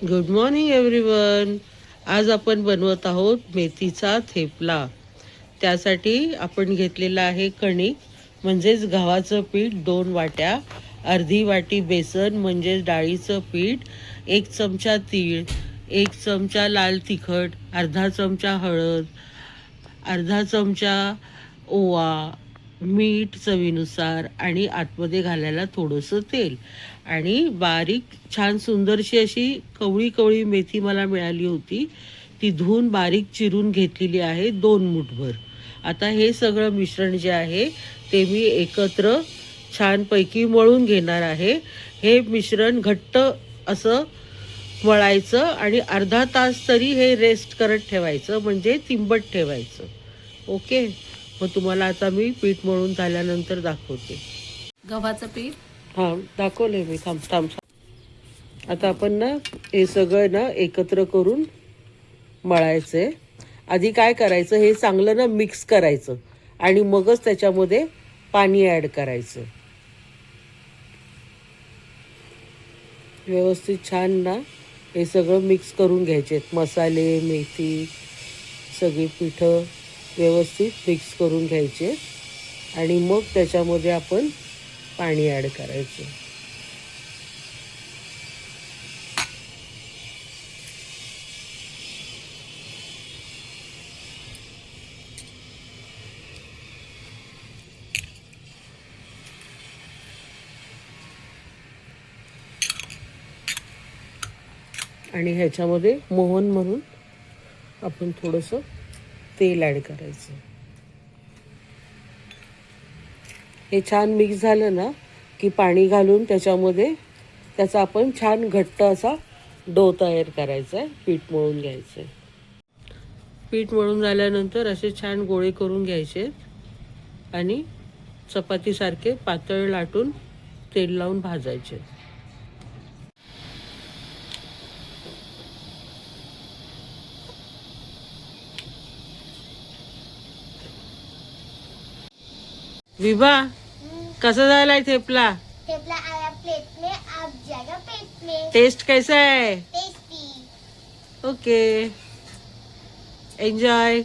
Good morning everyone. आज आपण बनवत आहोत मेथीचा थेपला. त्यासाठी आपण घेतलेला आहे कणिक म्हणजेच गव्हाचं पीठ 2 वाट्या, अर्धी वाटी बेसन म्हणजेच डाळीचं पीठ, 1 चमचा तीळ, 1 चमचा लाल तिखट, अर्धा चमचा हळद, अर्धा चमचा ओवा, मीठ चवीनुसार आणि आतमध्ये घालायला थोडंसं तेल आणि बारीक छान सुंदरशी अशी कवळी कवळी मेथी मला मिळाली होती. ती धुवून बारीक चिरून घेतलेली आहे 2 मूठभर. आता हे सगळं मिश्रण जे आहे ते मी एकत्र छानपैकी मळून घेणार आहे. हे मिश्रण घट्ट असं मळायचं आणि अर्धा तास तरी हे रेस्ट करत ठेवायचं, म्हणजे तिंबट ठेवायचं. ओके, मग तुम्हाला आता मी पीठ मळून झाल्यानंतर दाखवते. गव्हाचं पीठ हां, दाखवले मी. थांब थांब. आता आपण ना हे सगळं ना एकत्र करून मळायचं आहे. आधी काय करायचं, हे चांगलं ना मिक्स करायचं आणि मगच त्याच्यामध्ये पाणी ॲड करायचं. व्यवस्थित छान ना हे सगळं मिक्स करून घ्यायचे. मसाले, मेथी, सगळी पिठं व्यवस्थित मिक्स करून घ्यायचे आणि मग त्याच्यामध्ये आपण पाणी ॲड करायचं. आणि ह्याच्यामध्ये मोहन म्हणून आपण थोडंसं तेल ॲड करायचं. हे छान मिक्स झालं ना की पाणी घालून त्याच्यामध्ये त्याचा आपण छान घट्ट असा डो तयार करायचा आहे. पीठ मळून घ्यायचं आहे. पीठ मळून झाल्यानंतर असे छान गोळे करून घ्यायचे आणि चपातीसारखे पातळ लाटून तेल लावून भाजायचे. विभा, कसा झालाय थेपला? थेपला आया प्लेट में, अब जाएगा पेट में. टेस्ट कैसा है? टेस्टी. Okay, enjoy.